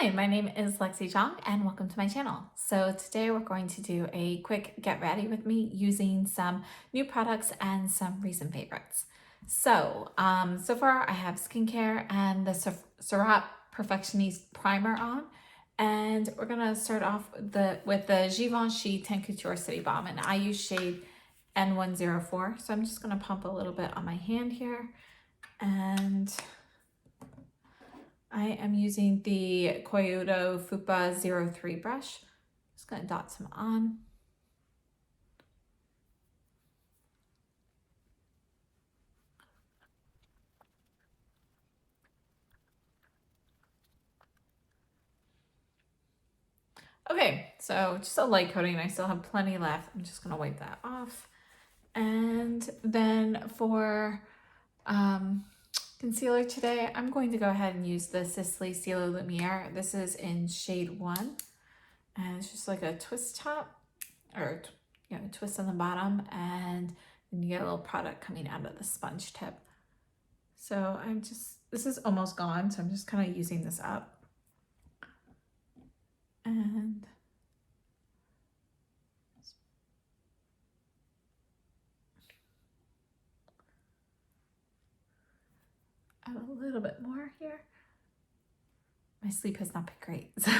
Hi, my name is Lexi Zhang and welcome to my channel. So today we're going to do a quick get ready with me using some new products and some recent favorites. So far I have skincare and the Surratt Perfectionist Primer on. And we're gonna start off with the Givenchy Teint Couture City Balm, and I use shade N104. So I'm just gonna pump a little bit on my hand here, and I am using the Koyudo Fu-Pa 03 brush. Just gonna dot some on. Okay, so just a light coating. I still have plenty left. I'm just gonna wipe that off. And then for concealer today, I'm going to go ahead and use the Sisley Stilo Lumiere. This is in shade 1. And it's just like a twist top, or a twist on the bottom, and then you get a little product coming out of the sponge tip. So this is almost gone, so I'm just kind of using this up. And add a little bit more here. My sleep has not been great, so.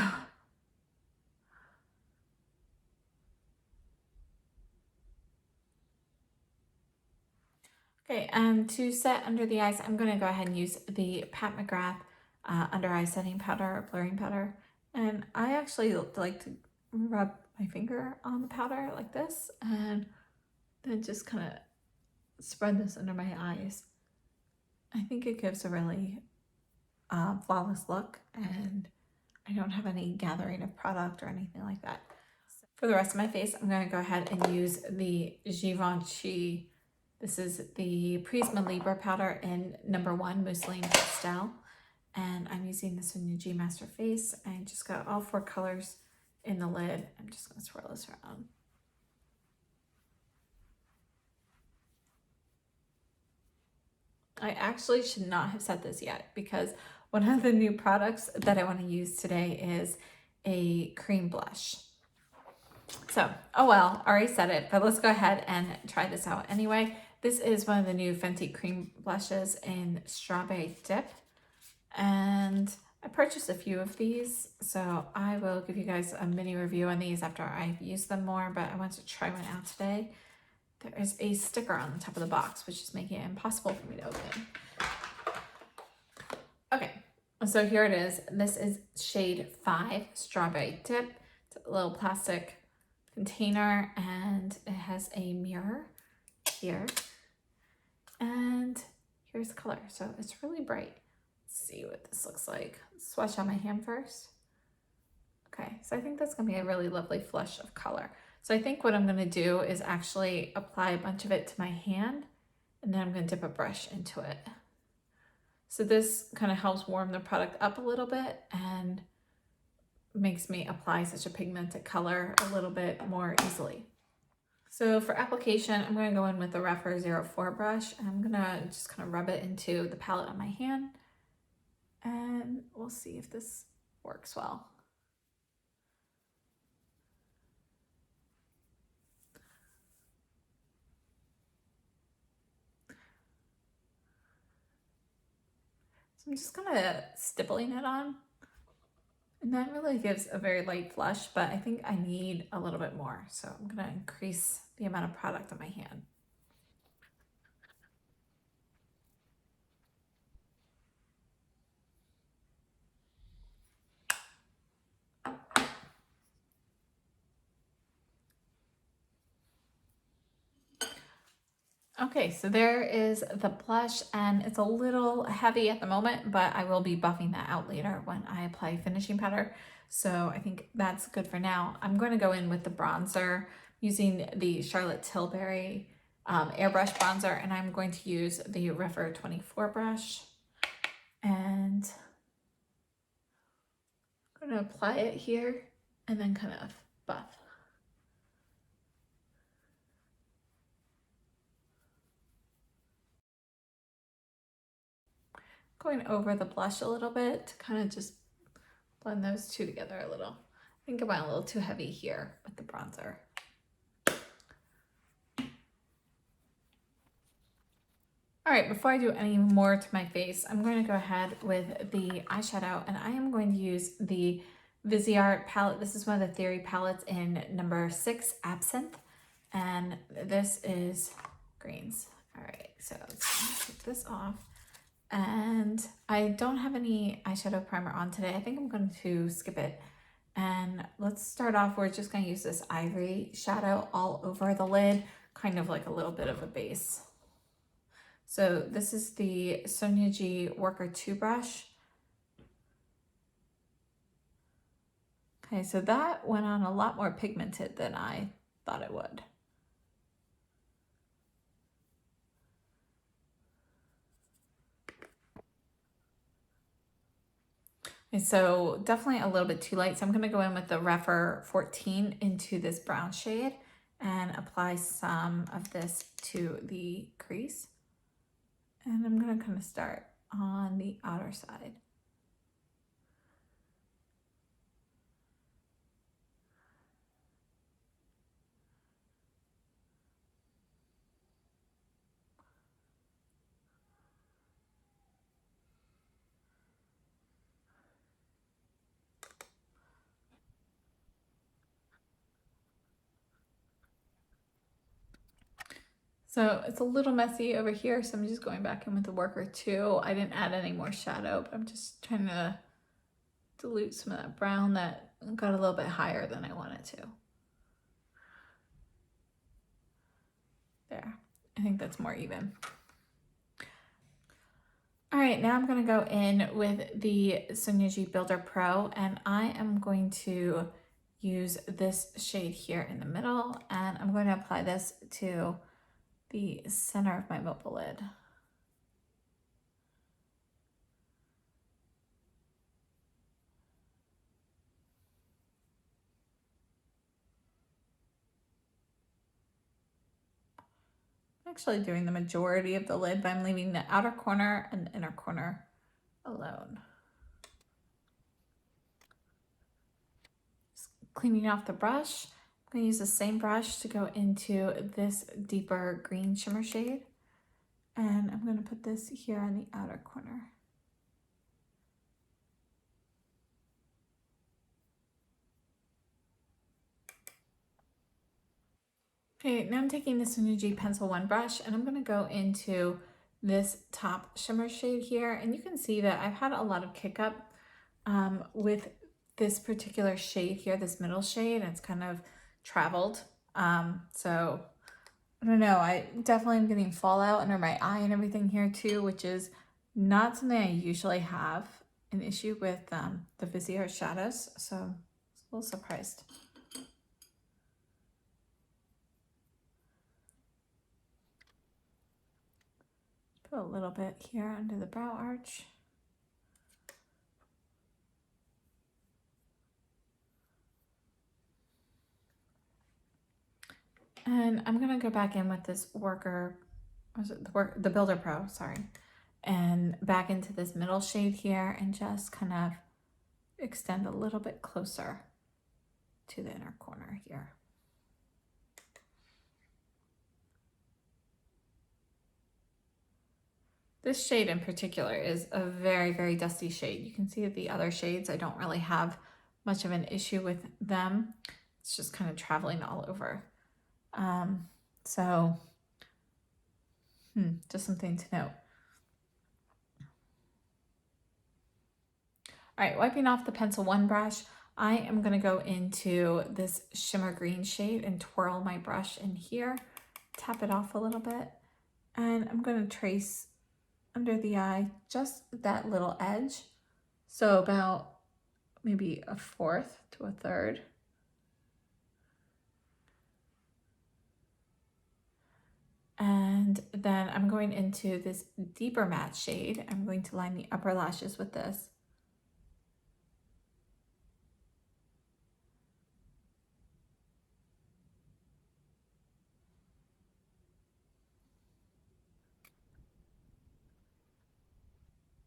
Okay, and to set under the eyes, I'm gonna go ahead and use the Pat McGrath under eye setting powder, blurring powder. And I actually like to rub my finger on the powder like this, and then just kind of spread this under my eyes. I think it gives a really flawless look, and I don't have any gathering of product or anything like that. For the rest of my face, I'm going to go ahead and use the Givenchy. This is the Prisma Libre powder in #1 Mousseline Pastel, and I'm using this in the G Master Face. I just got all 4 colors in the lid. I'm just going to swirl this around. I actually should not have said this yet, because one of the new products that I want to use today is a cream blush. So, oh well, already said it, but let's go ahead and try this out anyway. This is one of the new Fenty cream blushes in Strawberry Dip, and I purchased a few of these, so I will give you guys a mini review on these after I've used them more, but I want to try one out today. There is a sticker on the top of the box, which is making it impossible for me to open. Okay, so here it is. This is shade 5, Strawberry Dip. It's a little plastic container, and it has a mirror here. And here's the color. So it's really bright. Let's see what this looks like. Swatch on my hand first. Okay, so I think that's gonna be a really lovely flush of color. So I think what I'm gonna do is actually apply a bunch of it to my hand, and then I'm gonna dip a brush into it. So this kind of helps warm the product up a little bit and makes me apply such a pigmented color a little bit more easily. So for application, I'm going to go in with the Rephr 04 brush, and I'm going to just kind of rub it into the palette on my hand, and we'll see if this works well. So I'm just kind of stippling it on, and that really gives a very light flush, but I think I need a little bit more. So I'm going to increase the amount of product on my hand. Okay, so there is the blush, and it's a little heavy at the moment, but I will be buffing that out later when I apply finishing powder. So I think that's good for now. I'm going to go in with the bronzer using the Charlotte Tilbury airbrush bronzer, and I'm going to use the Rephr 24 brush. And I'm going to apply it here and then kind of buff. Going over the blush a little bit to kind of just blend those two together a little. I think I went a little too heavy here with the bronzer. All right, before I do any more to my face, I'm going to go ahead with the eyeshadow, and I am going to use the Viseart palette. This is one of the Theory palettes in number 6, Absinthe, and this is greens. All right, so let's take this off. And I don't have any eyeshadow primer on today. I think I'm going to skip it. And let's start off, we're just going to use this ivory shadow all over the lid, kind of like a little bit of a base. So this is the Sonia G Worker Two brush. Okay, so that went on a lot more pigmented than I thought it would. And so definitely a little bit too light. So I'm gonna go in with the Rephr 14 into this brown shade and apply some of this to the crease. And I'm gonna kind of start on the outer side. So it's a little messy over here, so I'm just going back in with the Worker Two. I didn't add any more shadow, but I'm just trying to dilute some of that brown that got a little bit higher than I wanted to. There, I think that's more even. All right, now I'm gonna go in with the Sonia G Builder Pro, and I am going to use this shade here in the middle, and I'm going to apply this to the center of my mobile lid. I'm actually doing the majority of the lid, but I'm leaving the outer corner and the inner corner alone. Just cleaning off the brush. I'm gonna use the same brush to go into this deeper green shimmer shade. And I'm gonna put this here on the outer corner. Okay, now I'm taking the Sonia G Pencil One brush, and I'm gonna go into this top shimmer shade here. And you can see that I've had a lot of kick up with this particular shade here, this middle shade, and it's kind of traveled. So I don't know, I definitely am getting fallout under my eye and everything here too, which is not something I usually have an issue with the Viseart shadows. So I was a little surprised. Put a little bit here under the brow arch. And I'm gonna go back in with this the Builder Pro, sorry, and back into this middle shade here and just kind of extend a little bit closer to the inner corner here. This shade in particular is a very, very dusty shade. You can see that the other shades, I don't really have much of an issue with them. It's just kind of traveling all over. So just something to note. All right, wiping off the Pencil One brush, I am gonna go into this shimmer green shade and twirl my brush in here, tap it off a little bit, and I'm gonna trace under the eye just that little edge. So about maybe 1/4 to 1/3. And then I'm going into this deeper matte shade. I'm going to line the upper lashes with this.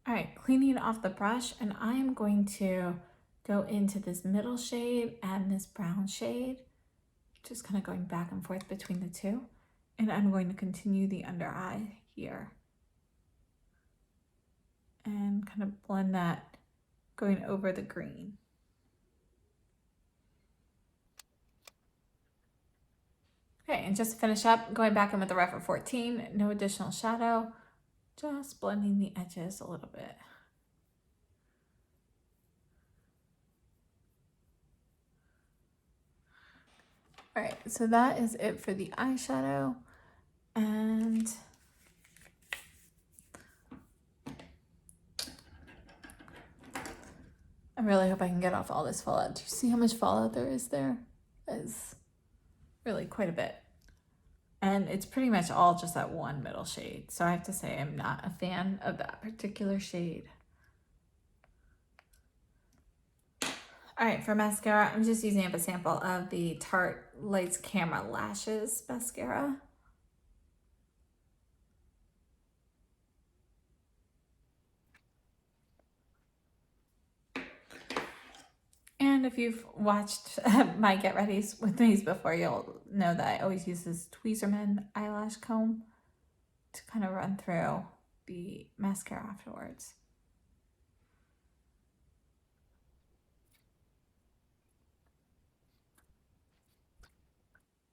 All right, cleaning off the brush, and I am going to go into this middle shade and this brown shade, just kind of going back and forth between the two. And I'm going to continue the under eye here and kind of blend that going over the green. Okay, and just to finish up, going back in with the Rephr 14, no additional shadow, just blending the edges a little bit. All right, so that is it for the eyeshadow. And I really hope I can get off all this fallout. Do you see how much fallout there is there? It's really quite a bit. And it's pretty much all just that one middle shade. So I have to say I'm not a fan of that particular shade. All right, for mascara, I'm just using up a sample of the Tarte Lights Camera Lashes mascara. And if you've watched my Get Readies with me's before, you'll know that I always use this Tweezerman eyelash comb to kind of run through the mascara afterwards.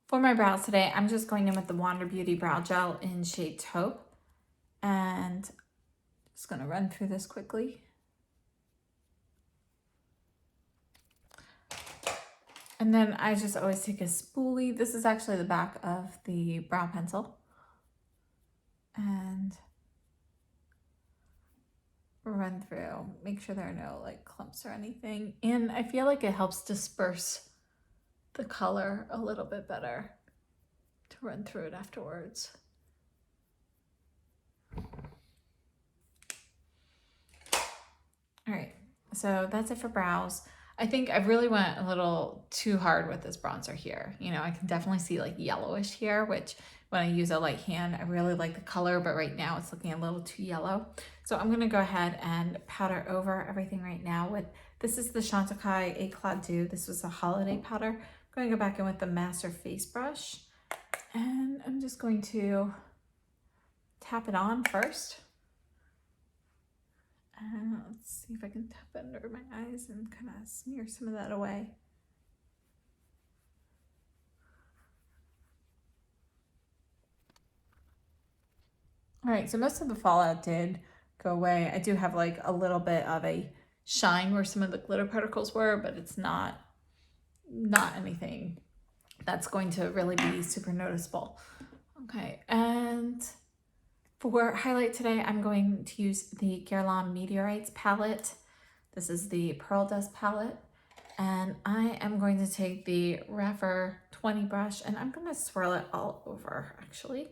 For my brows today, I'm just going in with the Wander Beauty Brow Gel in shade Taupe. And just going to run through this quickly. And then I just always take a spoolie. This is actually the back of the brow pencil. And run through, make sure there are no like clumps or anything. And I feel like it helps disperse the color a little bit better to run through it afterwards. All right, so that's it for brows. I think I really went a little too hard with this bronzer here. You know, I can definitely see like yellowish here, which when I use a light hand, I really like the color, but right now it's looking a little too yellow. So I'm gonna go ahead and powder over everything right now with, this is the Chantecaille Eclat Dew. This was a holiday powder. I'm going to go back in with the Master Face Brush, and I'm just going to tap it on first. Let's see if I can tap it under my eyes and kind of smear some of that away. All right, so most of the fallout did go away. I do have like a little bit of a shine where some of the glitter particles were, but it's not anything that's going to really be super noticeable. Okay, and for highlight today, I'm going to use the Guerlain Meteorites palette. This is the Pearl Dust palette. And I am going to take the Rephr 20 brush and I'm going to swirl it all over actually.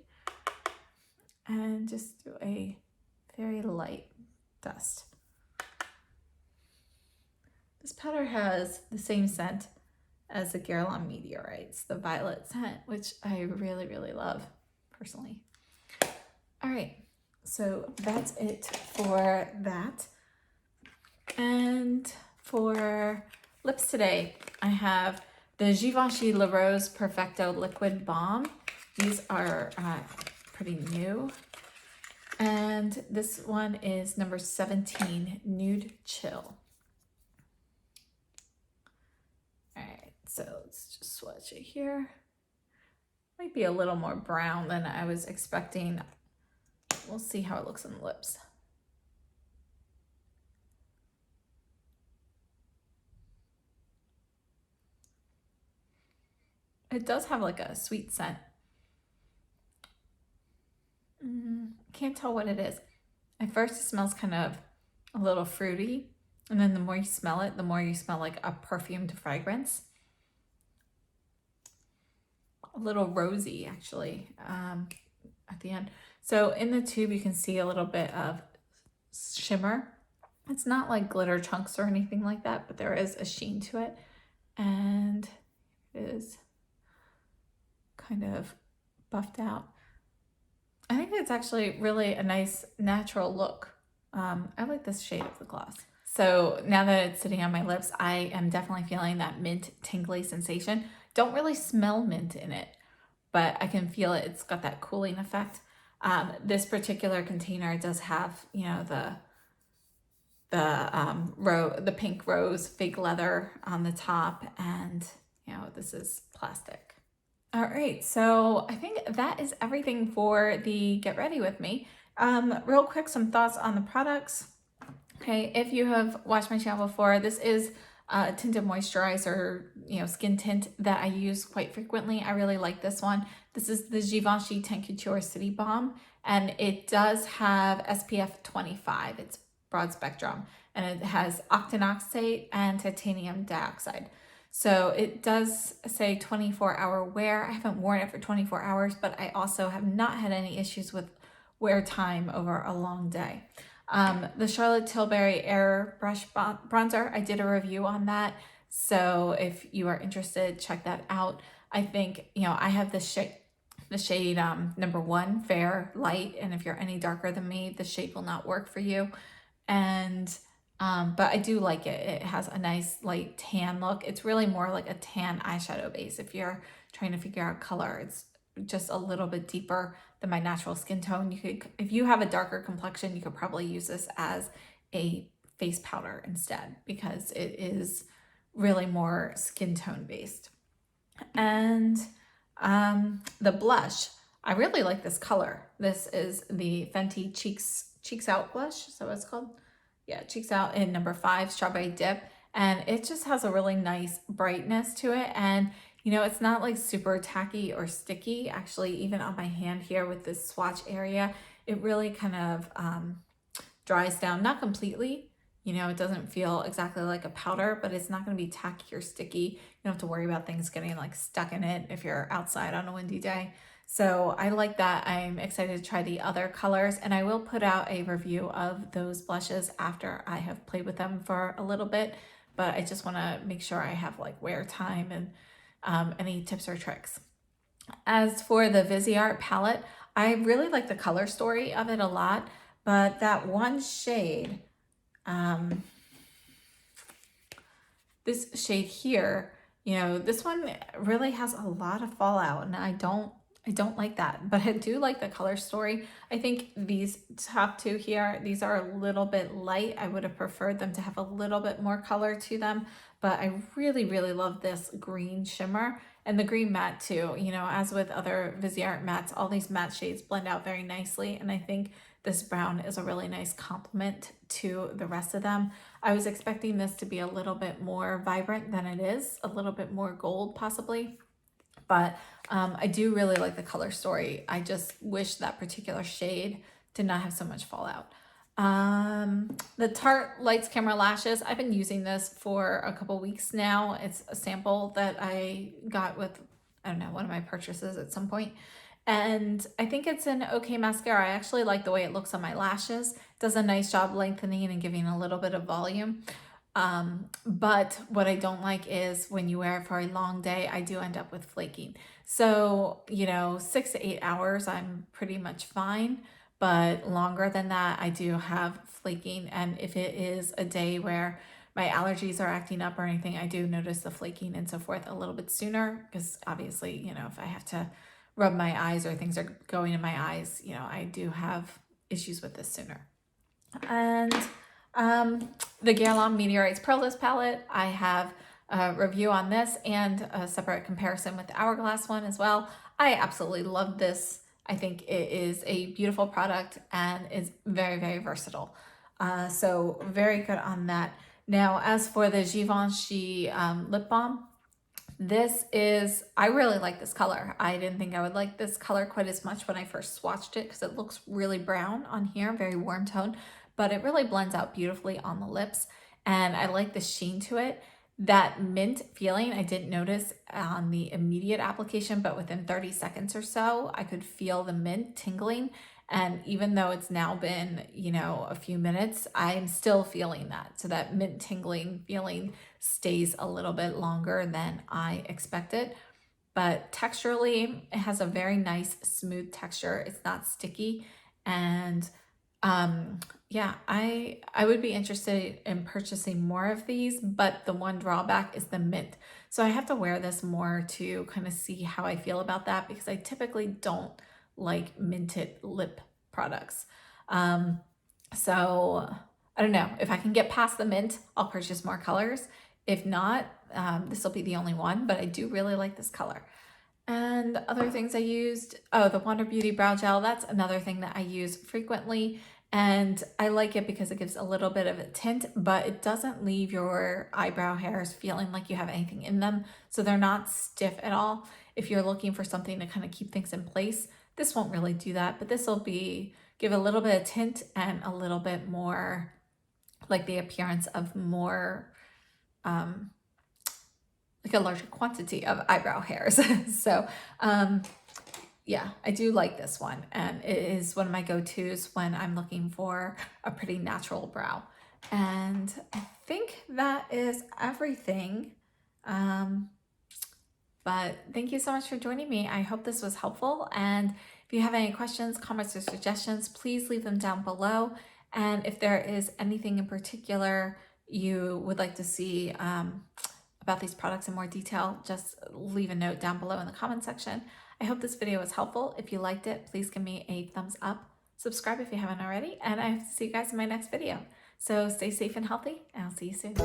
And just do a very light dust. This powder has the same scent as the Guerlain Meteorites, the violet scent, which I really, really love personally. All right, so that's it for that. And for lips today, I have the Givenchy La Rose Perfecto Liquid Balm. These are pretty new. And this one is number 17, Nude Chill. All right, so let's just swatch it here. Might be a little more brown than I was expecting. We'll see how it looks on the lips. It does have like a sweet scent. Can't tell what it is. At first it smells kind of a little fruity, and then the more you smell it, the more you smell like a perfumed fragrance. A little rosy actually at the end. So in the tube you can see a little bit of shimmer. It's not like glitter chunks or anything like that, but there is a sheen to it, and it is kind of buffed out. I think it's actually really a nice natural look. I like this shade of the gloss. So now that it's sitting on my lips, I am definitely feeling that mint tingly sensation. Don't really smell mint in it, but I can feel it. It's got that cooling effect. This particular container does have, you know, the pink rose fake leather on the top, and you know, this is plastic. All right, so I think that is everything for the Get Ready With Me. Real quick, some thoughts on the products. Okay, if you have watched my channel before, this is a tinted moisturizer, you know, skin tint that I use quite frequently. I really like this one. This is the Givenchy Teint Couture City Balm, and it does have SPF 25. It's broad spectrum, and it has octinoxate and titanium dioxide. So it does say 24-hour wear. I haven't worn it for 24 hours, but I also have not had any issues with wear time over a long day. The Charlotte Tilbury Airbrush Bronzer, I did a review on that. So if you are interested, check that out. I think, you know, I have the shade number 1, Fair Light. And if you're any darker than me, the shade will not work for you. And, but I do like it. It has a nice light tan look. It's really more like a tan eyeshadow base. If you're trying to figure out color, it's just a little bit deeper than my natural skin tone. You could, if you have a darker complexion, you could probably use this as a face powder instead, because it is really more skin tone based. And the blush, I really like this color. This is the Fenty Cheeks Out blush. So it's called, yeah, Cheeks Out in number 5, Strawberry Dip. And it just has a really nice brightness to it. And you know, it's not like super tacky or sticky. Actually, even on my hand here with this swatch area, it really kind of dries down, not completely. You know, it doesn't feel exactly like a powder, but it's not going to be tacky or sticky. You don't have to worry about things getting like stuck in it if you're outside on a windy day. So I like that. I'm excited to try the other colors, and I will put out a review of those blushes after I have played with them for a little bit. But I just want to make sure I have like wear time and any tips or tricks. As for the Viseart palette, I really like the color story of it a lot, but that one shade, this shade here, you know, this one really has a lot of fallout, and I don't like that, but I do like the color story. I think these top two here, these are a little bit light. I would have preferred them to have a little bit more color to them, but I really, really love this green shimmer and the green matte too. You know, as with other Viseart mattes, all these matte shades blend out very nicely, and I think this brown is a really nice complement to the rest of them. I was expecting this to be a little bit more vibrant than it is, a little bit more gold possibly, but I do really like the color story. I just wish that particular shade did not have so much fallout. The Tarte Lights Camera Lashes, I've been using this for a couple weeks now. It's a sample that I got with, I don't know, one of my purchases at some point. And I think it's an okay mascara. I actually like the way it looks on my lashes. It does a nice job lengthening and giving a little bit of volume. But what I don't like is when you wear it for a long day, I do end up with flaking. So, you know, 6 to 8 hours, I'm pretty much fine. But longer than that, I do have flaking. And if it is a day where my allergies are acting up or anything, I do notice the flaking and so forth a little bit sooner, because obviously, you know, if I have to rub my eyes or things are going in my eyes, you know, I do have issues with this sooner. And the Guerlain Meteorites Pearless palette, I have a review on this and a separate comparison with the Hourglass one as well. I absolutely love this. I think it is a beautiful product and is very, very versatile. So very good on that. Now, as for the Givenchy lip balm, this is, I really like this color. I didn't think I would like this color quite as much when I first swatched it, because it looks really brown on here, very warm tone, but it really blends out beautifully on the lips. And I like the sheen to it. That mint feeling, I didn't notice on the immediate application, but within 30 seconds or so, I could feel the mint tingling. And even though it's now been, you know, a few minutes, I'm still feeling that. So that mint tingling feeling stays a little bit longer than I expected. But texturally, it has a very nice, smooth texture. It's not sticky. And Yeah, I would be interested in purchasing more of these, but the one drawback is the mint. So I have to wear this more to kind of see how I feel about that, because I typically don't like minted lip products. So I don't know. If I can get past the mint, I'll purchase more colors. If not, this will be the only one, but I do really like this color. And other things I used, oh, the Wonder Beauty Brow Gel, that's another thing that I use frequently. And I like it because it gives a little bit of a tint, but it doesn't leave your eyebrow hairs feeling like you have anything in them. So they're not stiff at all. If you're looking for something to kind of keep things in place, this won't really do that, but this will give a little bit of tint and a little bit more, like the appearance of more, like a larger quantity of eyebrow hairs. So yeah, I do like this one, and it is one of my go-tos when I'm looking for a pretty natural brow. And I think that is everything. But thank you so much for joining me. I hope this was helpful. And if you have any questions, comments, or suggestions, please leave them down below. And if there is anything in particular you would like to see about these products in more detail, just leave a note down below in the comment section. I hope this video was helpful. If you liked it, please give me a thumbs up. Subscribe if you haven't already, and I hope to see you guys in my next video. So stay safe and healthy, and I'll see you soon.